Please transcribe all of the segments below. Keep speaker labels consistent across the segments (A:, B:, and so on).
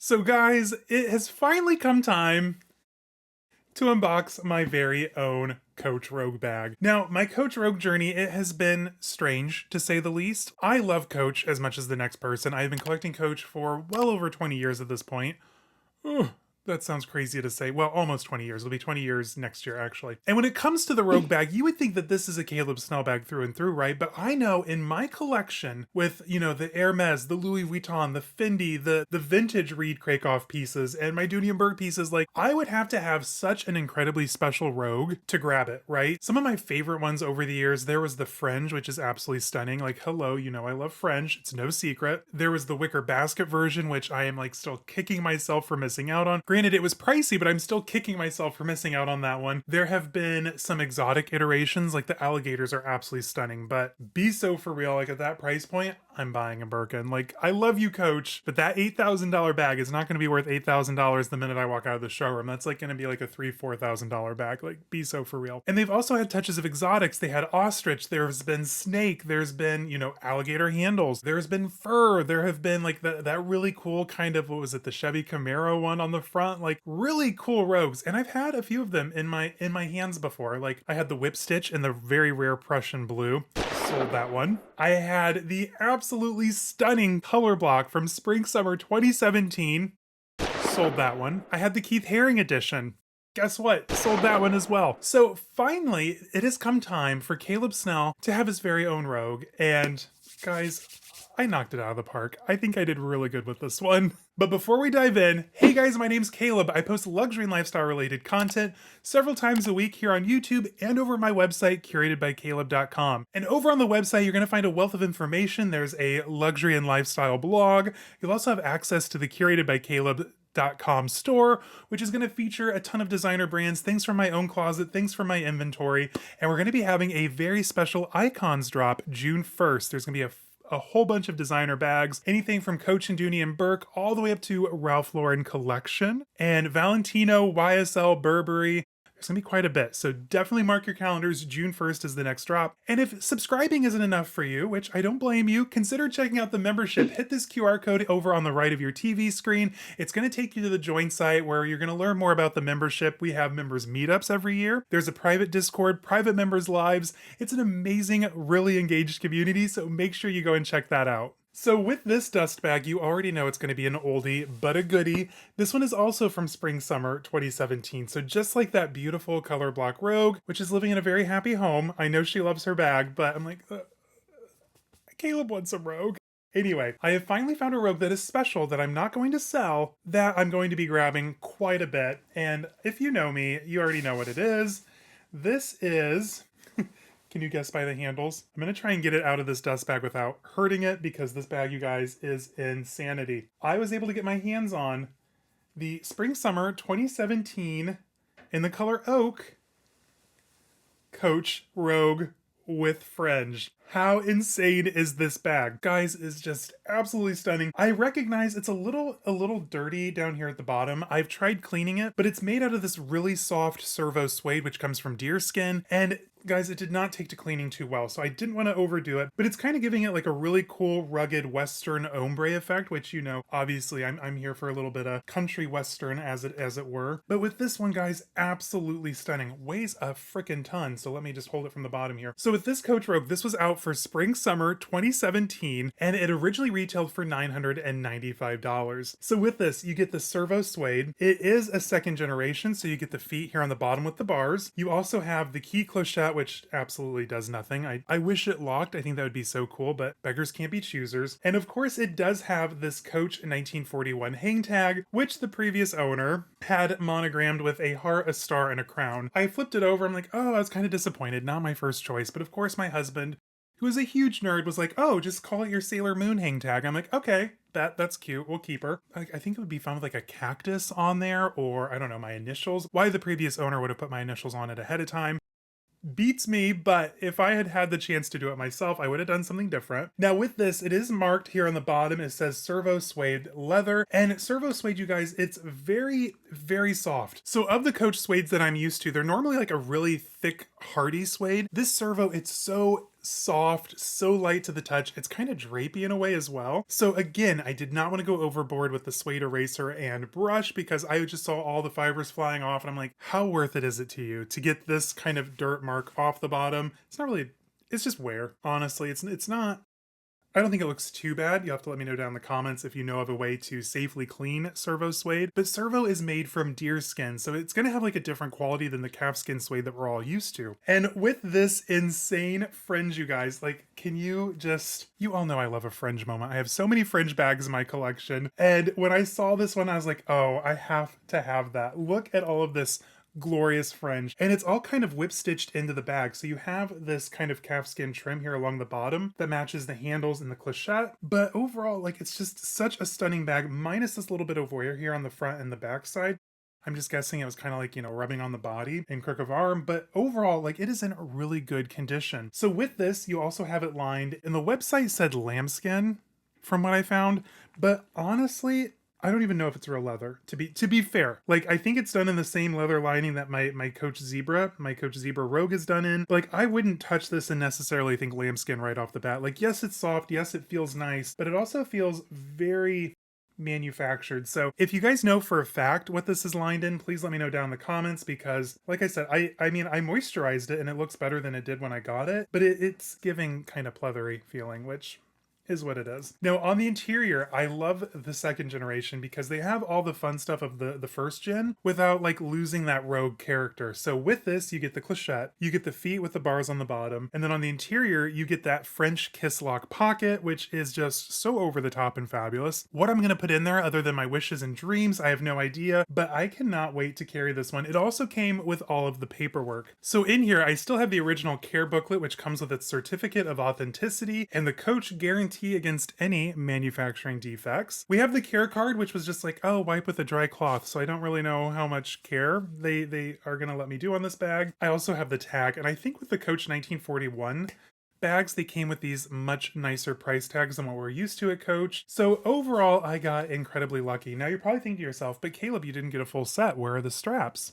A: So guys, it has finally come time to unbox my very own Coach Rogue bag. Now, my Coach Rogue journey, it has been strange to say the least. I love Coach as much as the next person. I've been collecting Coach for well over 20 years at this point. Ugh, that sounds crazy to say. Well, almost 20 years. It'll be 20 years next year, actually. And when it comes to the Rogue bag, you would think that this is a Caleb Snell bag through and through, right? But I know in my collection with, the Hermes, the Louis Vuitton, the Fendi, the vintage Reed Krakoff pieces, and my Dooney and Burke pieces, like, I would have to have such an incredibly special Rogue to grab it, right? Some of my favorite ones over the years, there was the Fringe, which is absolutely stunning. Like, hello, I love Fringe. It's no secret. There was the wicker basket version, which I am, like, still kicking myself for missing out on. Granted, it was pricey, but I'm still kicking myself for missing out on that one. There have been some exotic iterations, like the alligators are absolutely stunning, but be so for real, like at that price point, I'm buying a Birkin. Like, I love you, Coach, but that $8,000 bag is not going to be worth $8,000 the minute I walk out of the showroom. That's like going to be like a $3,000-$4,000 bag. Like, be so for real. And they've also had touches of exotics. They had ostrich. There's been snake. There's been, alligator handles. There's been fur. There have been like that really cool kind of, what was it, the Chevy Camaro one on the front? Like, really cool Rogues. And I've had a few of them in my hands before. Like, I had the whip stitch in the very rare Prussian blue. Sold that one. I had the absolutely stunning color block from Spring Summer 2017. Sold that one. I had the Keith Haring edition. Guess what? Sold that one as well. So finally, it has come time for Caleb Snell to have his very own Rogue. And guys, I knocked it out of the park. I think I did really good with this one. But before we dive in, hey guys, my name's Caleb. I post luxury and lifestyle related content several times a week here on YouTube and over my website, curatedbycaleb.com. And over on the website, you're going to find a wealth of information. There's a luxury and lifestyle blog. You'll also have access to the curatedbycaleb.com store, which is going to feature a ton of designer brands, things from my own closet, things from my inventory. And we're going to be having a very special icons drop June 1st. There's going to be a whole bunch of designer bags, anything from Coach and Dooney and Burke all the way up to Ralph Lauren Collection and Valentino, YSL, Burberry. There's gonna be quite a bit, so definitely mark your calendars. June 1st is the next drop. And if subscribing isn't enough for you, which I don't blame you, consider checking out the membership. Hit this QR code over on the right of your TV screen. It's gonna take you to the join site where you're gonna learn more about the membership. We have members meetups every year. There's a private Discord, private members lives. It's an amazing, really engaged community, so make sure you go and check that out. So with this dust bag, you already know it's going to be an oldie, but a goodie. This one is also from Spring Summer 2017. So just like that beautiful color block Rogue, which is living in a very happy home. I know she loves her bag, but I'm like, Caleb wants a Rogue. Anyway, I have finally found a Rogue that is special that I'm not going to sell, that I'm going to be grabbing quite a bit. And if you know me, you already know what it is. This is... Can you guess by the handles? I'm going to try and get it out of this dust bag without hurting it because this bag, you guys, is insanity. I was able to get my hands on the Spring Summer 2017 in the color oak Coach Rogue with fringe. How insane is this bag? Guys, is just absolutely stunning. I recognize it's a little dirty down here at the bottom. I've tried cleaning it, but it's made out of this really soft servo suede, which comes from deer skin. And guys, it did not take to cleaning too well, so I didn't want to overdo it, but it's kind of giving it like a really cool, rugged Western ombre effect, which, obviously I'm here for a little bit of country Western as it were. But with this one, guys, absolutely stunning. Weighs a freaking ton, so let me just hold it from the bottom here. So with this Coach Rogue, this was out for Spring Summer 2017, and it originally retailed for $995. So with this, you get the servo suede. It is a second generation, so you get the feet here on the bottom with the bars. You also have the key clochette, which absolutely does nothing. I wish it locked. I think that would be so cool, but beggars can't be choosers. And of course, it does have this Coach 1941 hang tag, which the previous owner had monogrammed with a heart, a star, and a crown. I flipped it over. I'm like, oh, I was kind of disappointed. Not my first choice. But of course, my husband, who is a huge nerd, was like, oh, just call it your Sailor Moon hang tag. I'm like, okay, that's cute. We'll keep her. I think it would be fun with like a cactus on there, or I don't know, my initials. Why the previous owner would have put my initials on it ahead of time beats me, but if I had the chance to do it myself, I would have done something different. Now with this, it is marked here on the bottom. It says servo suede leather, and servo suede, you guys, it's very, very soft. So of the Coach suedes that I'm used to, they're normally like a really thick, hardy suede. This servo, it's so soft, so light to the touch. It's kind of drapey in a way as well. So again, I did not want to go overboard with the suede eraser and brush because I just saw all the fibers flying off and I'm like, how worth it is it to you to get this kind of dirt mark off the bottom? It's not really, it's just wear. Honestly, it's not, I don't think it looks too bad. You'll have to let me know down in the comments if you know of a way to safely clean servo suede. But servo is made from deer skin, so it's gonna have like a different quality than the calfskin suede that we're all used to. And with this insane fringe, you guys, like, can you just, you all know I love a fringe moment. I have so many fringe bags in my collection. And when I saw this one, I was like, oh, I have to have that. Look at all of this glorious fringe, and it's all kind of whip stitched into the bag, so you have this kind of calfskin trim here along the bottom that matches the handles and the clochette. But overall, like, it's just such a stunning bag, minus this little bit of wear here on the front and the back side. I'm just guessing it was kind of like, you know, rubbing on the body and crook of arm, but overall, like, it is in really good condition. So with this, you also have it lined, and the website said lambskin from what I found, but honestly, I don't even know if it's real leather, to be fair. Like, I think it's done in the same leather lining that my Coach Zebra Rogue is done in. Like, I wouldn't touch this and necessarily think lambskin right off the bat. Like, yes, it's soft, yes, it feels nice, but it also feels very manufactured. So if you guys know for a fact what this is lined in, please let me know down in the comments, because like I said, I mean, I moisturized it and it looks better than it did when I got it, but it's giving kind of pleathery feeling, which is what it is. Now on the interior, I love the second generation because they have all the fun stuff of the first gen without like losing that rogue character. So with this, you get the clochette, you get the feet with the bars on the bottom, and then on the interior, you get that French kiss lock pocket, which is just so over the top and fabulous. What I'm gonna put in there other than my wishes and dreams, I have no idea, but I cannot wait to carry this one. It also came with all of the paperwork. So in here, I still have the original care booklet, which comes with its certificate of authenticity and the Coach guarantee against any manufacturing defects. We have the care card, which was just like, oh, wipe with a dry cloth. So I don't really know how much care they are going to let me do on this bag. I also have the tag, and I think with the Coach 1941 bags, they came with these much nicer price tags than what we're used to at Coach. So overall, I got incredibly lucky. Now you're probably thinking to yourself, but Caleb, you didn't get a full set. Where are the straps?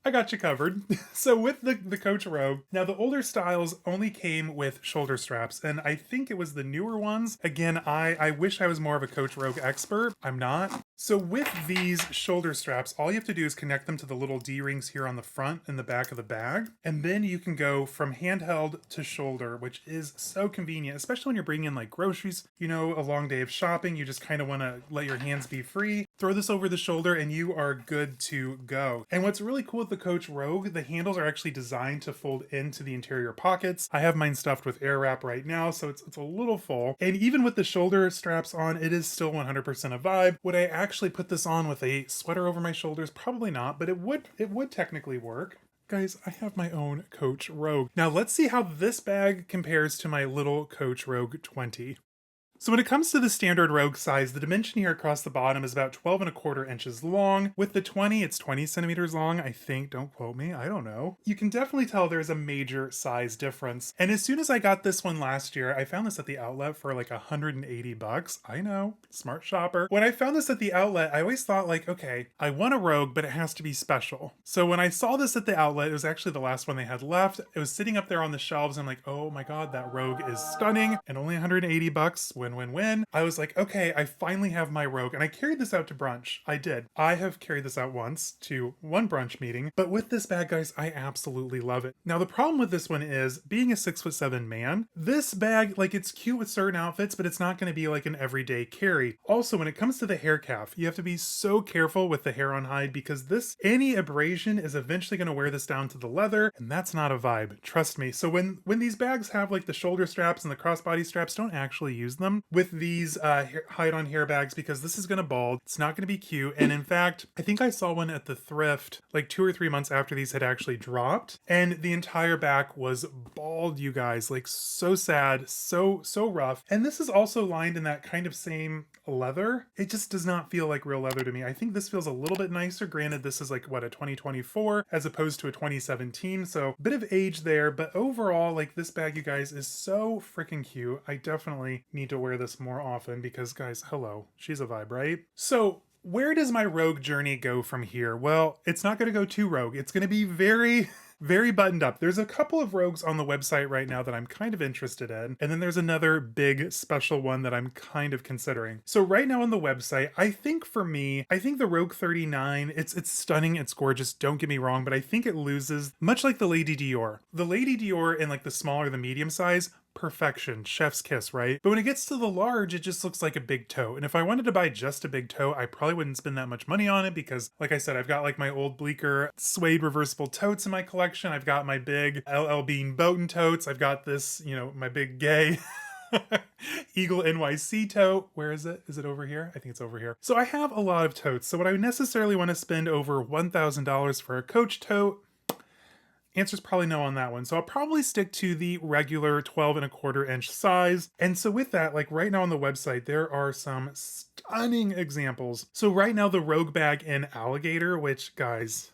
A: I got you covered. So with the Coach Rogue, now the older styles only came with shoulder straps, and I think it was the newer ones. Again, I wish I was more of a Coach Rogue expert. I'm not. So with these shoulder straps, all you have to do is connect them to the little D-rings here on the front and the back of the bag, and then you can go from handheld to shoulder, which is so convenient, especially when you're bringing in like groceries, you know, a long day of shopping, you just kind of want to let your hands be free. Throw this over the shoulder and you are good to go. And what's really cool with the Coach Rogue, the handles are actually designed to fold into the interior pockets. I have mine stuffed with air wrap right now, so it's a little full. And even with the shoulder straps on, it is still 100% a vibe. Would I actually put this on with a sweater over my shoulders? Probably not, but it would technically work. Guys, I have my own Coach Rogue. Now let's see how this bag compares to my little Coach Rogue 20. So when it comes to the standard Rogue size, the dimension here across the bottom is about 12.25 inches long. With the 20, it's 20 centimeters long, I think. Don't quote me, I don't know. You can definitely tell there's a major size difference. And as soon as I got this one last year, I found this at the outlet for like $180. I know, smart shopper. When I found this at the outlet, I always thought like, okay, I want a Rogue, but it has to be special. So when I saw this at the outlet, it was actually the last one they had left. It was sitting up there on the shelves. And I'm like, oh my God, that Rogue is stunning. And only $180, win. I was like, okay, I finally have my Rogue, and I carried this out to brunch. I did. I have carried this out once to one brunch meeting, but with this bag, guys, I absolutely love it. Now, the problem with this one is, being a 6'7" man, this bag, like, it's cute with certain outfits, but it's not going to be like an everyday carry. Also, when it comes to the hair calf, you have to be so careful with the hair on hide, because any abrasion is eventually going to wear this down to the leather, and that's not a vibe. Trust me. So when these bags have like the shoulder straps and the crossbody straps, don't actually use them with these hide-on hair bags, because this is going to bald. It's not going to be cute. And in fact, I think I saw one at the thrift like 2 or 3 months after these had actually dropped, and the entire back was bald, you guys. Like, so sad, so rough. And this is also lined in that kind of same leather. It just does not feel like real leather to me. I think this feels a little bit nicer. Granted, this is like, what, a 2024 as opposed to a 2017, so a bit of age there, but overall, like, this bag, you guys, is so freaking cute. I definitely need to wear this more often because, guys, hello, she's a vibe, right? So where does my Rogue journey go from here? Well, it's not going to go too rogue. It's going to be very Very buttoned up. There's a couple of rogues on the website right now that I'm kind of interested in. And then there's another big special one that I'm kind of considering. So right now on the website, I think for me, I think the Rogue 39, it's stunning, it's gorgeous, don't get me wrong, but I think it loses, much like the Lady Dior. The Lady Dior in like the small or the medium size, perfection, chef's kiss, right? But when it gets to the large, it just looks like a big toe. And if I wanted to buy just a big toe, I probably wouldn't spend that much money on it because, like I said, I've got like my old Bleecker suede reversible totes in my collection. I've got my big LL Bean Bowden totes. I've got this, my big gay Eagle NYC tote. Where is it? Is it over here? I think it's over here. So I have a lot of totes. So would I necessarily want to spend over $1,000 for a Coach tote? Answer's probably no on that one. So I'll probably stick to the regular 12 1/4 inch size. And so with that, like right now on the website, there are some stunning examples. So right now the Rogue bag in alligator, which guys,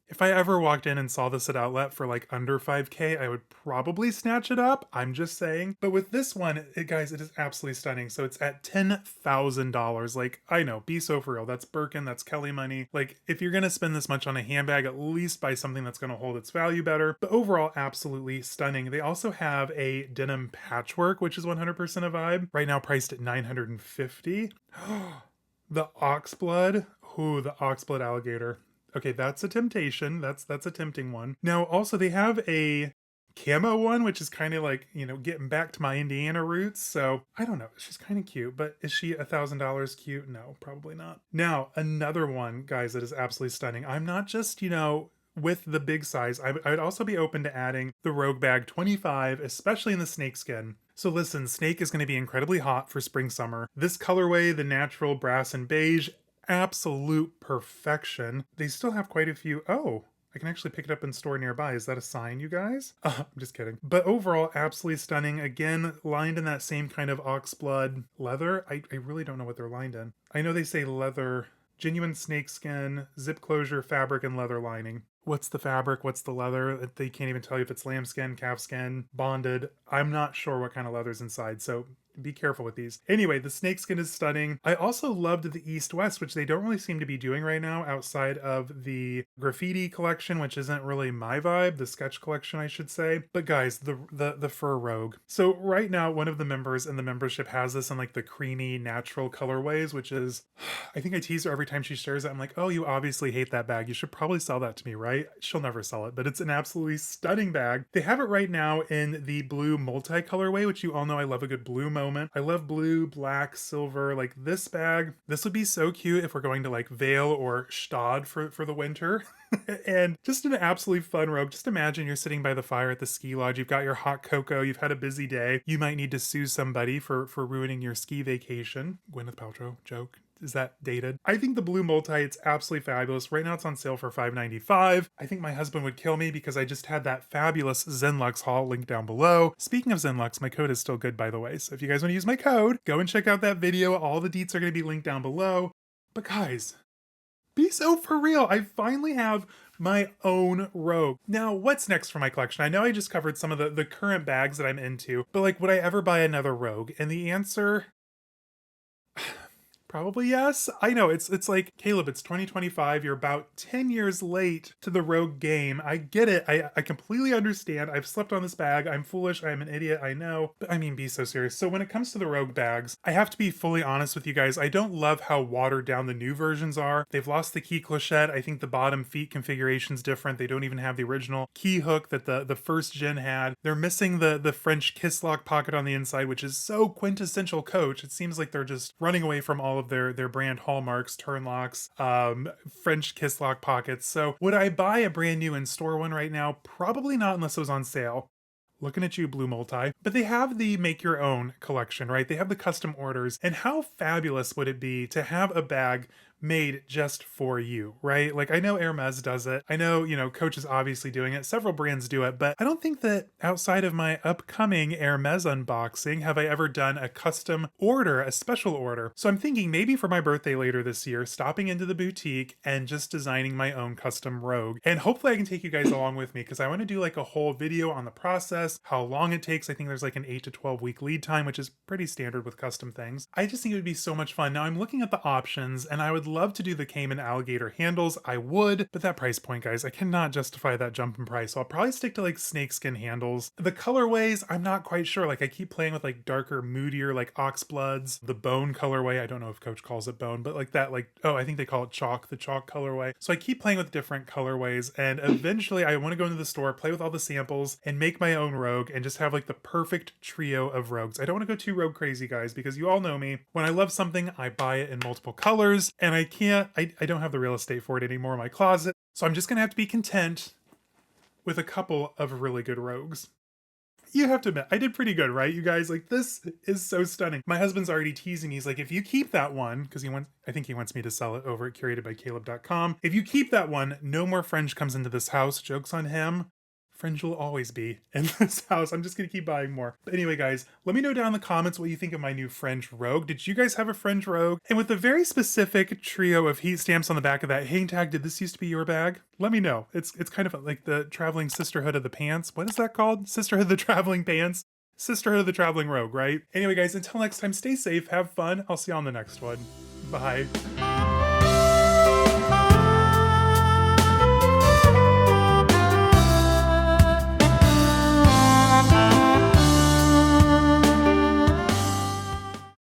A: if I ever walked in and saw this at Outlet for like under 5K, I would probably snatch it up. I'm just saying. But with this one, guys, it is absolutely stunning. So it's at $10,000. Like, I know, be so for real. That's Birkin, that's Kelly money. Like, if you're going to spend this much on a handbag, at least buy something that's going to hold its value better. But overall, absolutely stunning. They also have a denim patchwork, which is 100% a vibe. Right now priced at $950. The oxblood. Ooh, the oxblood alligator. Okay, that's a temptation. That's a tempting one. Now, also, they have a camo one, which is kind of like, getting back to my Indiana roots. So, I don't know. She's kind of cute, but is she $1,000 cute? No, probably not. Now, another one, guys, that is absolutely stunning. I'm not just, with the big size. I would also be open to adding the Rogue Bag 25, especially in the snakeskin. So listen, snake is going to be incredibly hot for spring summer. This colorway, the natural brass and beige, absolute perfection. They still have quite a few. Oh, I can actually pick it up in store nearby. Is that a sign, you guys? I'm just kidding. But overall, absolutely stunning. Again, lined in that same kind of oxblood leather. I really don't know what they're lined in. I know they say leather, genuine snakeskin, zip closure, fabric, and leather lining. What's the fabric? What's the leather? They can't even tell you if it's lambskin, calfskin, bonded. I'm not sure what kind of leather's inside, so be careful with these. Anyway, the snakeskin is stunning. I also loved the East-West, which they don't really seem to be doing right now outside of the graffiti collection, which isn't really my vibe, the sketch collection, I should say. But guys, the fur rogue. So right now, one of the members in the membership has this in like the creamy, natural colorways, which is, I think I tease her every time she shares it. I'm like, oh, you obviously hate that bag. You should probably sell that to me, right? She'll never sell it, but it's an absolutely stunning bag. They have it right now in the blue multi-colorway, which you all know I love a good blue moment. I love blue, black, silver. Like this bag, this would be so cute if we're going to like Vail or Stad for the winter. And just an absolutely fun rogue. Just imagine you're sitting by the fire at the ski lodge. You've got your hot cocoa. You've had a busy day. You might need to sue somebody for ruining your ski vacation. Gwyneth Paltrow joke. Is that dated? I think the blue multi, it's absolutely fabulous. Right now it's on sale for $5.95. I think my husband would kill me because I just had that fabulous Zenlux haul linked down below. Speaking of Zenlux, my code is still good, by the way. So if you guys want to use my code, go and check out that video. All the deets are going to be linked down below. But guys, be so for real. I finally have my own rogue. Now, what's next for my collection? I know I just covered some of the current bags that I'm into, but like, would I ever buy another rogue? And the answer... probably yes. I know, it's like, Caleb, it's 2025. You're about 10 years late to the rogue game. I get it. I completely understand. I've slept on this bag. I'm foolish. I'm an idiot. I know. But I mean, be so serious. So when it comes to the rogue bags, I have to be fully honest with you guys. I don't love how watered down the new versions are. They've lost the key clochette. I think the bottom feet configuration's different. They don't even have the original key hook that the first gen had. They're missing the French kiss lock pocket on the inside, which is so quintessential Coach. It seems like they're just running away from all of their brand hallmarks, turn locks, French kiss lock pockets. So would I buy a brand new in-store one right now? Probably not unless it was on sale. Looking at you, Blue Multi. But they have the make your own collection, right? They have the custom orders. And how fabulous would it be to have a bag made just for you, right? Like I know Hermes does it. I know, Coach is obviously doing it. Several brands do it, but I don't think that outside of my upcoming Hermes unboxing have I ever done a custom order, a special order. So I'm thinking maybe for my birthday later this year, stopping into the boutique and just designing my own custom rogue. And hopefully I can take you guys along with me because I want to do like a whole video on the process, how long it takes. I think there's like an 8 to 12 week lead time, which is pretty standard with custom things. I just think it would be so much fun. Now I'm looking at the options and I would love to do the caiman alligator handles. I would, but that price point, guys, I cannot justify that jump in price. So I'll probably stick to like snakeskin handles. The colorways, I'm not quite sure. Like I keep playing with like darker, moodier, like oxbloods, the bone colorway. I don't know if Coach calls it bone, but like that, like, oh, I think they call it chalk, the chalk colorway. So I keep playing with different colorways, and eventually I want to go into the store, play with all the samples, and make my own rogue and just have like the perfect trio of rogues. I don't want to go too rogue crazy, guys, because you all know me. When I love something, I buy it in multiple colors, and I don't have the real estate for it anymore in my closet. So I'm just gonna have to be content with a couple of really good rogues. You have to admit, I did pretty good, right, you guys? Like, this is so stunning. My husband's already teasing me. He's like, if you keep that one, because I think he wants me to sell it over at curatedbycaleb.com. If you keep that one, no more fringe comes into this house. Joke's on him. Fringe will always be in this house. I'm just gonna keep buying more. But anyway, guys, let me know down in the comments what you think of my new fringe rogue. Did you guys have a fringe rogue? And with the very specific trio of heat stamps on the back of that hang tag, did this used to be your bag? Let me know. It's kind of like the traveling sisterhood of the pants. What is that called? Sisterhood of the traveling pants? Sisterhood of the traveling rogue, right? Anyway, guys, until next time, stay safe, have fun. I'll see you on the next one. Bye.